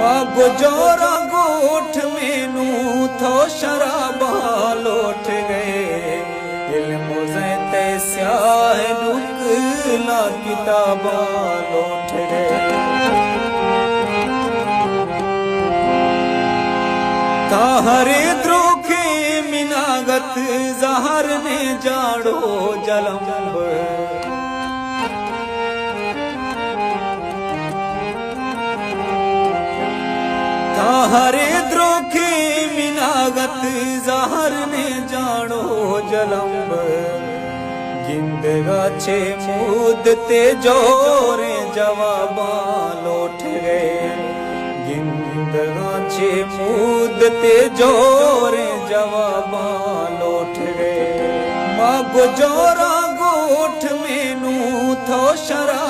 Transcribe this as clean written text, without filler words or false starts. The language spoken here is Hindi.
गुजोरा गोठ मेनू थो शराबा लोट गए इल्म ते स्याह दुकला किताबा लोट गए ताहरे द्रोखे मिनागत जहर ने जाड़ो जलम हरे द्रोखे मिनागत जहर ने जानो जलम जिंदगा छे मूद ते जोरे जवाबा लोट गए जिंदगा छे मूद ते जोरे जवाबा लोट गए गुजोरा गोठ मेनू थो शरा